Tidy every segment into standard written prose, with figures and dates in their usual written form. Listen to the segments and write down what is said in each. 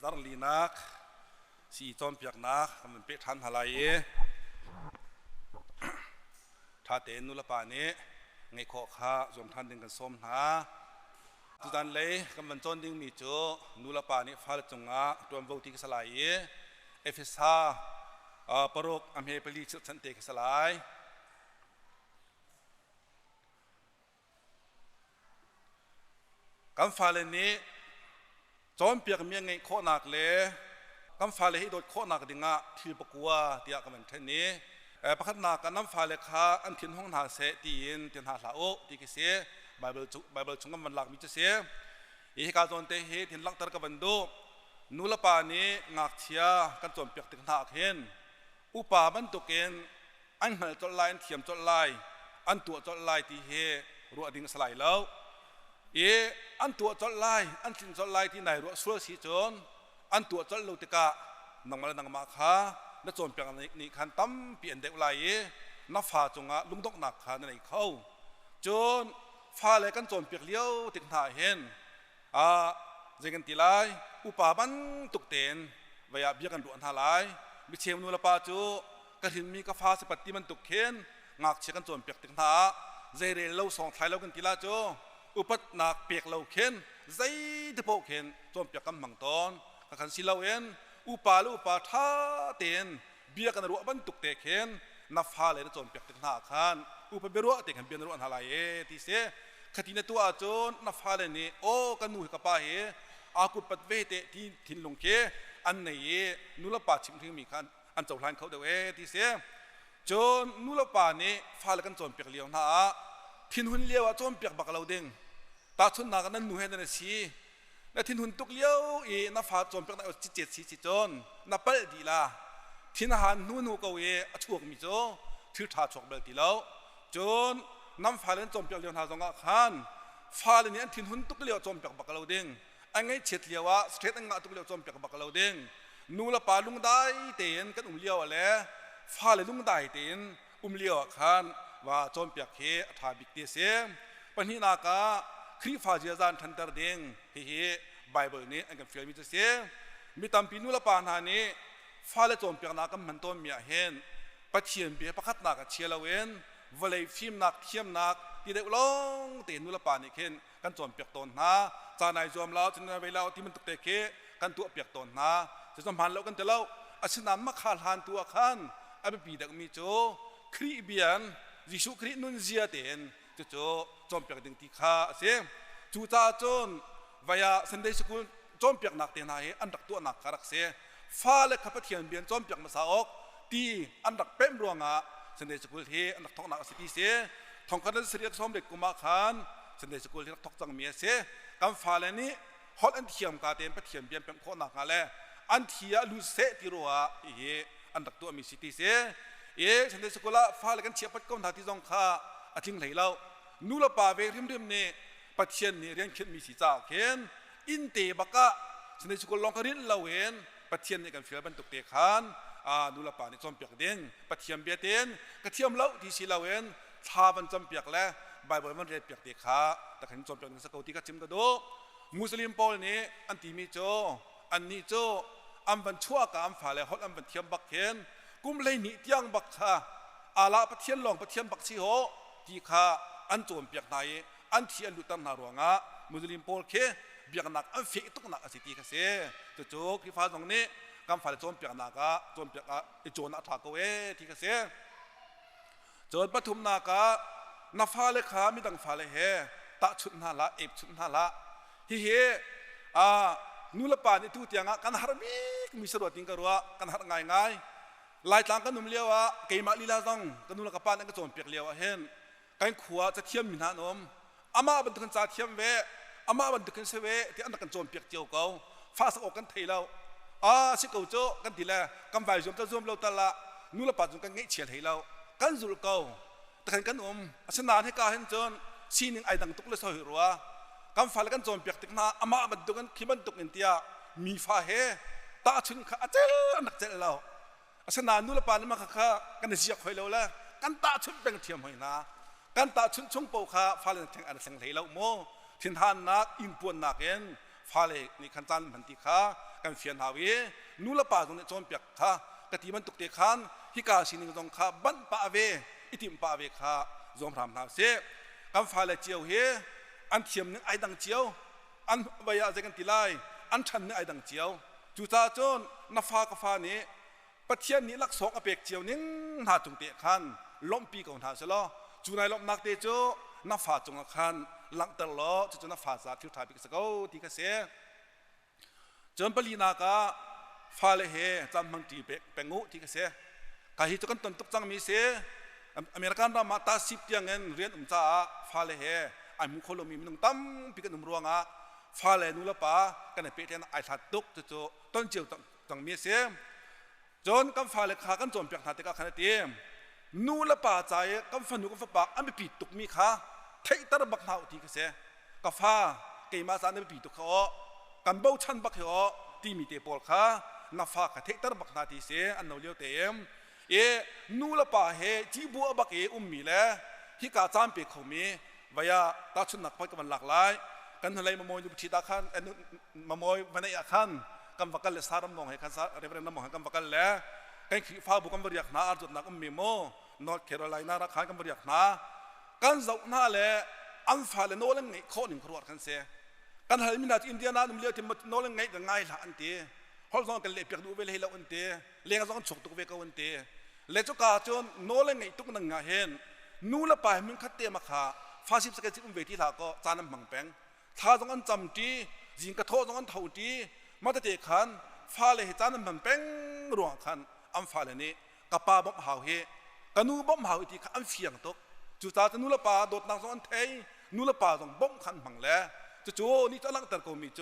dar linak si chom piak nak kaman pe than halai tha te nu la pa ni ngai kho kha zom than ding kan som na tu dan le kaman chon ding mi chu nu la pa ni phal chunga tom vo ti ka salai efesa parok amhe peli chan te ka salai kam phale ni chom piak mi ngai kho nak le kam phale hi dot kho nak dinga thil pakua tia kaman the ni pakhat na ka nam phale kha an thin hong na se tin tin ha la o ti ki se bible chungam man lak mi che se e ka zon te he thin lak tar ka bandu nula pa ni ngak thia kan chom piak tik na khen upa ban to ken an hal chol lai an thiam chol lai an tu chol lai ti he ru ading salai lo an tu chol lai an thin chol lai ti nai ru sual si chon an tu chol lo te ka nangmal nangma kha na chom piak ni khan tam pi an de lai na fa chunga lungdok nak kha na nei khau chon fa le kan chom piak liao tik na hen jegan tilai upa ban tuk ten vaya biakan du an halai mi chem nu la pa chu ka hin mi ka fa se patti man tuk khen ngak che kan chom piak tik na zere lo song thlai lo kan tila chu upat nak piak lo khen zai de po khen chom piak kam mang ton ka kan silau en upa lu upa tha ten biakan ru ban tuk te khen na fa le chom piak tik na khan upa beru te kan bian ru an halai ti se khatina tu a chon na fa le ni o kan nu ka pa he akut pat ve te ti thin lung ke an nei nula pa chim thing mi khan an chau hlan khau de we ti se chon nula pa ni fa le kan chom piak liaw na thin hun liaw a chom piak bak lo ding ta chun na kan nu he na si na thin hun tuk liaw na fa chom piak na chi chet si chon na pal di la thin han nu ko we a chuak mi cho thir tha chok bel ti lo chon nam fa len chom piak liaw na zonga khan fa le ni an thin hun tuk liaw chom piak bak lo ding anh ấy chết liao á, straight anh ngã tụi liao chom piak bak lo ding, nu la pa lung dai ten kan liao ale, pha le lung dai ten liao khan và chom piak he tha bik te se, pan hi na ka khri pha jia zan than tar ding, he bible ni anh kan feel mi te se, mi tam pi nu la pa na ni, pha le chom piak na ka man ton mi a hen, pathian be pakhat na ka chia lawen, vale phim nak thiam nak ti de long te nu la pa ni khen kan chom piak ton na cha nai zom lao chin na ve lao ti man tuk te ke kan tu piak ton na se som han lo kan te lo asina ma khal han tu khan abi pi dak mi cho khri bian jisu khri nun zia ten cho chom piak ding ti kha se chu cha chon vaya sunday school chom piak nak te na he an dak tu nak karak se fa le khapathian bian chom piak ma sa ok ti an dak pem ruanga sunday school he an dak thok nak si ti se thong kan sriak som dek kuma khan sunday school he thok chang mi se kam fa le ni hot an thiam ka ten pathiam bian pem kho na ka le an thia lu se ti roa he an dak tu mi city se sunday school fa le kan chia pat kom tha ti jong kha athing lei lo nu la pa ve rim rim ne pathian ni rian khet mi si cha khen in te baka sunday school long karin lawen pathian ni kan fil ban tuk te khan nu la pa ni chom piak ding pathiam bia ten ka thiam lo ti si lawen tha ban chom piak le bible man red piak te kha ta khan chom piak sa ko ti ka chim ka do muslim pol ni an ti mi cho an ni cho am ban chua ka am fa le hot am ban thiam bak khen kum le ni tiang bak kha ala pathian long pathian bak chi ho ti kha an chom piak nai an thia lu tam na ronga muslim pol khe biak nak an fe tuk nak asiti ka se to chok ki fa jong ni kam fa le chom piak na ka chom piak a e chon a tha ko e ti ka se chon pathum na ka na fa le kha mi dang fa le he ta chut na la ep chut na la hi he nu la pa ni tu tianga kan har mi sero ting ka ruwa kan har ngai ngai lai tlang kan num lewa ke ma lila jong kan nu la ka pa na ka chom piak lewa hen kan khuwa cha thiam min ha nom ama ban kan cha thiam ve ama ban kan se ve ti an kan chom piak cheu ko fa sa ok kan thei lo si ko cho kan ti la kam vai zom ta zom lo ta la nu la pa jong kan ngai chel thei lo kan zul ko ta kan asana he ka hen chon sining ai dang tuk le soi ruwa kam fal kan chom piak tik na ama ban du kan khiban tuk in tia mi fa he ta chun kha achel anak chel lo asana nu la pa ma kha kan zia khoi lo la kan ta chun beng thiam hoi na kan ta chun chung po kha fal theng an sang thei lo mo thin han nak in puan nak en fale ni khan chan man ti kha กันเฟียนหาวีนูละป่าตรงนี้จนเปียกค่ะกะทิมันตุกเตคันฮิกาสินิงตรงค่ะบันป่าเวอิติมป่าเวค่ะจอมพรามนาเสกันฟ้าเลยเจียวเฮอันเทียมนึงไอดังเจียวอันใบยาเจกันติไลอันชันนึงไอดังเจียวจูตาจนนับฟ้ากฟ้านี้ประเทศนี้ลักษณะเปียกเจียวนิ่งหาจงเตคันล้มปีก่อนหาเสลอจูนายล้มนักเตโจนับฟ้าจงคันหลังตลอดจนนับฟ้าสาธิตทายปิกสกาวที่กเสจนปลีนากาฟ้าเลยเฮจำมังจีเปงูที่กเสกาฮิจกันต้นตุกจังมีเสอเมริกันรามาตาสิบเตียงเงินเรียนจ้าฟ้าเลยเฮไอ้มุขโลมีมันตั้มปิกันรวงอ่ะฟ้าเลยนูละป่ากันเปเทนไอ้ทัดตุกจะต้นเจียวจังมีเสจนกำฟ้าเลยขากันจมเปียกหาติกาขนาดเตียมนูละป่าใจกำฟันนูกำฟ้าป่าอันไม่ปีตุกมีขาเทตระบักหาวที่กเสกฟ้าเกี่ยมาสานไม่ปีตุกเขากันเบาชันบักเหอที่มีเตปอลขานับฟ้าเทตระบักนาทีเสอันเราเลี้ยวเตียมนูละป่าเฮจีบัวบักมีแลที่กาจามเปียกเขามีวายาตาชุนนักพักกันหลากหลายกันอะไรมาโมยยุบชีตาขันมาโมยวันไหนขันกำฟักกันเลสารมองให้ขันสารเรื่องนั้นมองให้กำฟักกันแล้วกันขีฟ้าบุกกันบริยากนาอาจุดนักมีโมนอร์ทแคโรไลนารักขายกันบริยากนากันเจ้าหน้าแหละอันฟ้าเลยโน่เล่งไงข้อหนึ่งครัวกันเสียกันให้มินาอินเดียนาดุมเลี้ยวที่โน่เล่งไงแต่ง่ายละอันตีเขาส่งกันเลี้ยเปียกดูเวลาเราอันตีเลี้ยงส่งฉกตุกเวกอันตีเลจุกาจนโน่เล่งไงตุกนังงาเห็นนูละไปมึงคัดเตะมาขาฟาสิบสเกจิอุ้มเวทีหลักก็จานันบังแปงถ้าต้องอันจำจีจิงกระโทษต้องอันเท่าจีมาตะเตะขันฟ้าเลยจานันบังแปงรวงขันอันฟ้าเลยนี่กับปาบ่มหาวเฮกันนูบ่มหาวอีทีขันเฟียงตกจุดตาจะนูละปาโดดนางสองอันเทยนูละปาต้องบ่มขันบังแล้วจะโจนี่จะลังตะโกมีโจ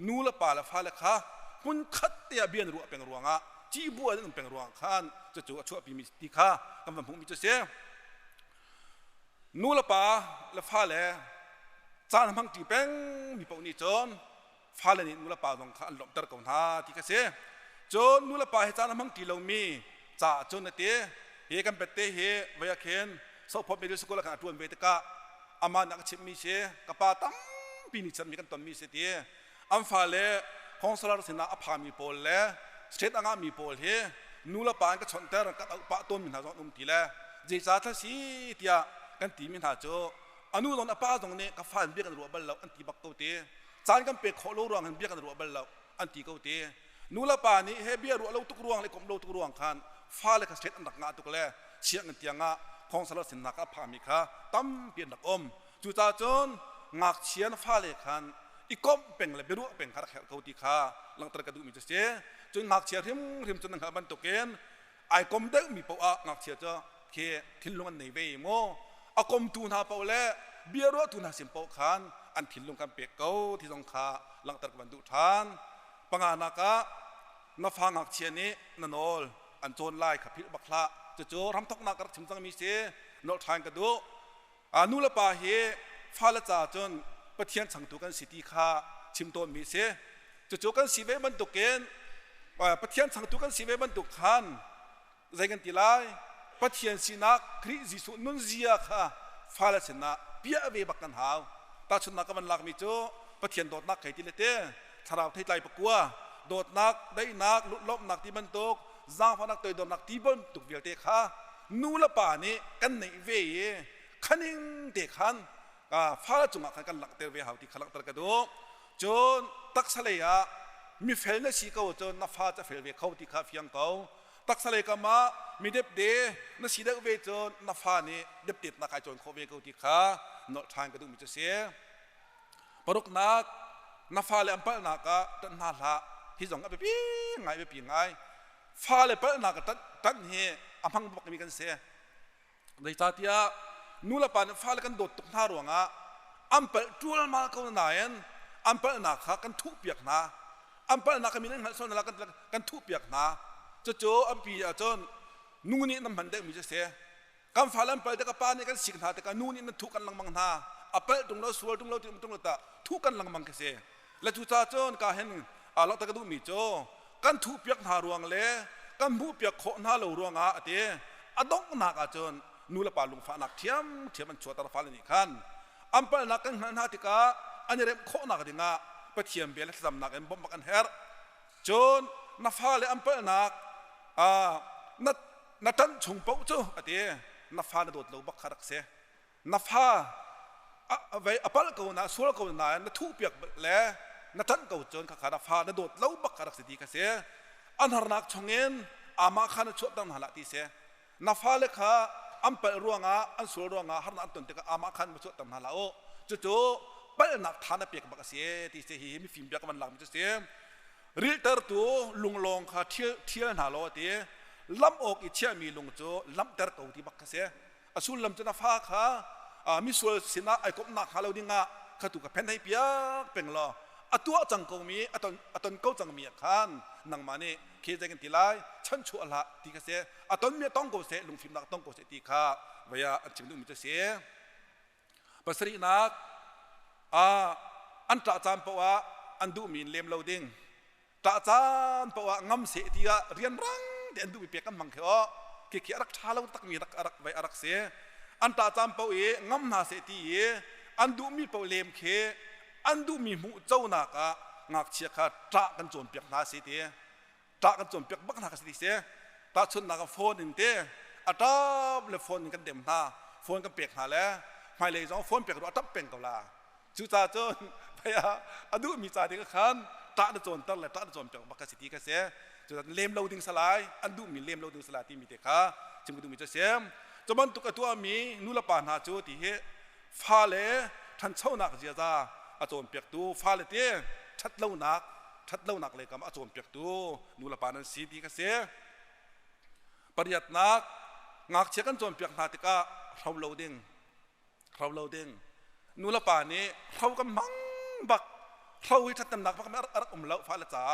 นูละปาละฟ้าเลยค่ะคุณคัดเตะเบียนรัวเป็นรวงอ่ะจีบัวนั่นเป็นรวงขันจะโจชั่วปีมีตีค่ะกำลังพุ่งมีโจเสียนูละป่าละฟ้าเลยจานพังจีเป็งมีปนิจนฟ้าเลยนี่นูละป่าต้องขันหลบตะกอนท่าที่กเสจนนูละป่าให้จานพังจีลงมีจ่าจนเตะเฮกันเป็ดเตะเฮเวียเคนสอบพบไปดูสกุลกันตัวเวทกะอามานักชิมมีเชกับป่าตั้มปีนิจันมีกันต้นมีเสตีอันฟ้าเลยของสลาสินะอภามีโพลเลยสเตตอ่างมีโพลเฮนูละป่าก็ชนเตอร์กับป่าต้นมีหน้าจนุ่มทีเลยเจ้าท่าสีเตียกันตีมินหาโจอนุตอนอป้าตรงนี้กับฟ้าเบียกันรัวบัลลังอันตีบักเกาเตจานกันเป็ดขอโลรวงกันเบียกันรัวบัลลังอันตีเกาเตนูละป่านี้เฮเบียรัวเราตุกรวงเลยกลมเราตุกรวงคันฟ้าเลยก็เสร็จอันดักงาตุกเลยเชียงกันเตียงงาของสารสินนักพามิค่ะตั้มเปลี่ยนดักจู่ตาจนงักเชียนฟ้าเลยคันอีกอมเป็นเลยเบรุเป็นขาแขกเกาตีค่ะหลังตระกระดูมีเจเจจนงักเชียริมจนนังบันตุกเกนไอ้กอมเด็กมีปะงักเชียจ้าเคทิ้งลงกันในเวโมอากมตูนหาเปล่าเล่เบียร์ตูนหาสิมเปล่าขันอันทิ้งลงกันเปียกเก้าที่สงขาหลังตะกันดูทานปังอานักะนับฟังหักเชียนี้นันโอลอันโจนไล่ขับพิบักละจะโจรำทอกนักกระถิ่มจังมีเสนอทานกระดูอานุละปาเฮฟ้าละจ่าจนประเทียนสังตุกันสิติขาชิมตัวมีเสจะโจกันสีเวบันตุกเกนประเทียนสังตุกันสีเวบันตุกขันใจกันตีไลประเทศสินักคริสิสุนุนเซียค่ะฟ้าละสินะเปียเวบักกันหาวตาชุนนักกันหลักมีโจประเทศโดดนักใครที่เลเต้ชาวไทยไล่ปะกัวโดดนักได้นักลุดลบนักที่มันตกจางพนักตัวโดดนักที่บนตุกเวียเตค่ะนูละป่านี้กันในเวย์ขันิงเด็กขันฟ้าละจุงขันกันหลักเตเวหาวที่ขลังตะกระโดจนตักสเลย์มีเฟลนสีเก่าจนนับฟ้าจะเฟลเวเขาที่ข้าเฟียงเก่าตักสเลกามามีเด็บเดนสีเด็กเวจนนับฟ้านี้เด็บติดนักไอจนเขาเวกติขาโนทางกระดูกมิจเสียปรุกนับฟ้าเลยอันเปิลนักตันนาละที่ส่งไปปีไงไปปีไงฟ้าเลยเปิลนักตันเฮอัมพังบอกมีกันเสียในตาที่นูละปานฟ้าเลยกันโดดตกท่ารวงอัมเปิลจูลมาเขาหนายันอัมเปิลนักกันทุบเปียกนาอัมเปิลนักมีเรื่องส่วนนักกันทุบเปียกนาจะโจอัมพีอาจนนู่นนี่น้ำมันเด็กมีจะเสียกำฟ้าลันไปแต่กับป้านี่กันสิกนาแต่กับนู่นนี่นั่นทุกกันลังมังนาอัปเปิลตรงเราสวยตรงเราตรงเราตาทุกกันลังมังกันเสียและจุดจ้าจนก็เห็นเราแต่ก็ดูมีโจกันทุบเปียกหารวงเล่กันบุเปียกโคหน้าเรารวงเดียอดงนักอาจนนู่นละป่าลุงฟ้านักเทียมมันชัวตาฟ้าเลยนี่ขันอัมเปิลนักกันนาติกาอันนี้เริ่มโคนักดิ่งไปเทียมเบลสำนักเอ็มบ่มกันเฮร์ จนนับฟ้าเลยอันเปิลนักนัดทันชงเป้าจูอดีนับฟ้าโดดลงบักขรักเสนับฟ้าไว้อปัลกูน่ะสวลกูน่ะนัดทุบเปียกแล้วนัดทันกูจนข้านับฟ้าโดดลงบักขรักเสดีกันเสอันหานักชงเงินอามาขันชดดังหลักที่เสนับฟ้าเลยข้าอันเปิลรัวงาอันสวลรัวงาหานักตุนเตกอามาขันมาชดดังหลักโอ้จู่ๆเปิลนักทานเปียกบักเสที่เสฮีมีฟิล์มเปียกมันหลังมันจะเสริลเตอร์ตัวลุงลงข้าเที่ยวหาโลตีลำอกอิเชียมีลุงโจลำเตอร์กูที่บักเสอสุลลำจนาฟ้าข้ามิสวลสินะไอ้กบนักฮาโลดิงะข้าถูกกับเพนให้เปียกเป็นล้อตัวจังกูมีตนกูจังมีขันนังมานี่เคยกันทีไรฉันชัวร์ละที่เสตนมีต้องกูเสลุงฟิล์มนักต้องกูเสตีข้าเวียจิมดูมิจะเสภาษาอีนักอันตราจามปะวะอันดูมีเลมโลดิงตราจามปะวะงำเสียที่เรียนรังเดี๋ยวดูมีเปียกันมังเหรอเกี่ยรักชาเราตักมีรักไว้รักเสียอันตราจามปะเองำนาเสียที่อันดูมีปะเลมเคอันดูมีหมู่เจ้านักงักเชียขาตรากันโจมเปียกนาเสียที่ตรากันโจมเปียกบักนาเสียที่ตราชนนักโฟนหนึ่งเต้อัตราเลโฟนกันเต็มนาโฟนกันเปียกหาแล้วไม่เลยจ้องโฟนเปียกอัตราเป็นกับลาจู่จ้าจนพยาอันดูมีจ่าเด็กขันตราโจมตั้งเลยตราโจมเปียกบักสิที่กันเสียจู่เลมเราดึงสลายอันดูมีเลมเราดึงสลายที่มีเด็กข้าจึงดูมีเจ้าเสียมจมันตุกตัวมีนุลปานหาจูที่ฟ้าเล่ท่านเช่านักเจียจ้าอาจารย์เปียกตูฟ้าเล่เตี้ยชัดเล่านักเลยกับอาจารย์เปียกตูนุลปานันสีที่กันเสียปริยัตินักงักเชื่อกันจนเปียกนาติกาเราเล่าดึงนุลปานี้เรากำมังบักเราวิจัดตำหนักพักไม่รักเล่าฟ้าละจ้า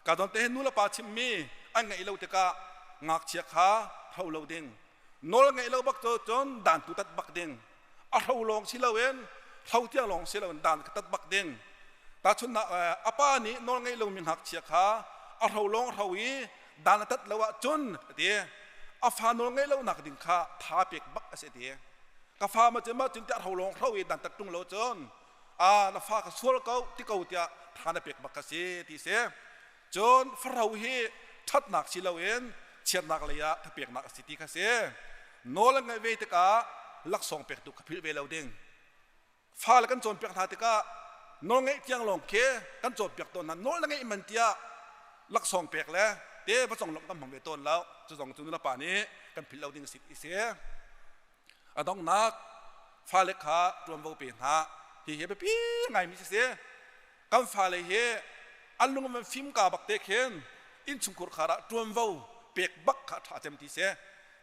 การตอนเตะนุลปาชิมมีอันไงเล่าติกางักเชื่อข้าเราเล่าดึงโนลไงเราบักจนด่านตุตัดบักดึงเราลองชิลาเวนเราเที่ยงลองชิลาเวนด่านตัดบักดึงแต่ชนอาป้านี้โนลไงเรามีหักเชียขาเราลองเราวีด่านตัดแล้วจนเดียอาฟ้าโนลไงเราหนักดึงขาท้าเปียกบักเสียเดียกาฟ้ามาจึงจะเราลองเราวีด่านตัดตรงเราจนน้าฟ้าก็สวลเขาที่เขาเดียท้าเปียกบักเสียที่เสียจนฟ้าเราฮีทัดหนักชิลาเวนเชียนักเลยะถ้าเปียกนักสิที่เสียโนลังไงเวติกาลักส่งเปียกตุกพิลเวลาดิ่งฟ้าละกันโจมเปียกนาติกาโนลังไงเที่ยงลงเคกันโจมเปียกตัวนั้นโนลังไงมันเตียลักส่งเปียกแล้วเดี๋ยวพระส่งลงกันของเวต้นแล้วจะส่งจุนละป่านี้กันพิลเราดิ่งสิเสียต้องนักฟ้าเล็กขารวมโวเปียหาที่เห็นไปพี่ไงมิเสียกันฟ้าเลยเฮอันลุงมันฟิล์มกาบักเตเคนอินชุงคุรขาระรวมโวเปียกบักขาดจำที่เสีย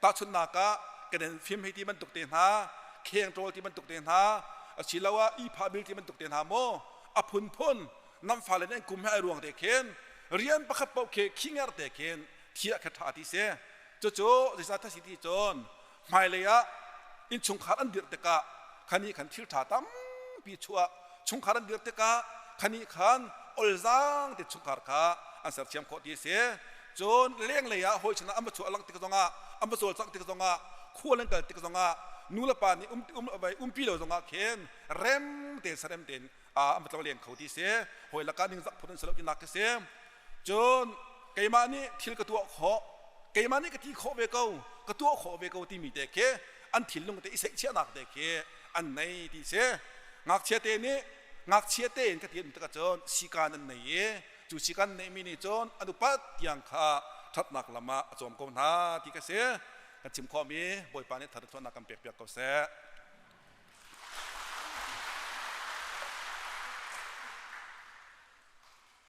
ตาชนนากะกระเด็นฟิล์มให้ที่มันตกเตียนหาเคียงโตที่มันตกเตียนหาชิลาวะอีพาบิลที่มันตกเตียนหาโมอภุนพ้นน้ำฟ้าเลยนั่งกุมให้รวงเตเคนเรียนประคับเป่าเคขิงอาร์เตเคนเทียขัดที่เสียโจดิสัตสิที่จนไม่เลยอะอินชงขารันเดือดเตกะขันนี้ขันทิลถาตั้มปีชัวชงขารันเดือดเตกะขันนี้ขันอลซังติดชงขารขาอันเสริมเชียมโคตรที่เสียจนเลี้ยงเลยอะหอยชนะอัมบชัวลังติกตงะอัมบชัวสักติกตงะขั้วเล่นกันติกตงะนูละปานี่ปีเราตงะเข็นเร็มเต็นเร็มเต็นอัมบชัวเลี้ยงเขาที่เสียหอยละกันนิ่งสักพูดสลับยินักเสียจนเกมานี่ทิลกตัวขอเกมานี่ก็ที่ขอเวกากตัวขอเวกาที่มีเด็กอันทิลลงแต่อิเสกเชียนักเด็กอันไหนที่เสียงักเชียเตนี่งักเชียเตนก็ที่มันก็จนสิการนั่นไหนจู่สิกันในมินิจนอนุปัตยังข้าทัดนักละมาจอมกองนาที่เกษกันชิมข้อมีบอยปานิทัดทวนักกำเปียกเปียกเกษ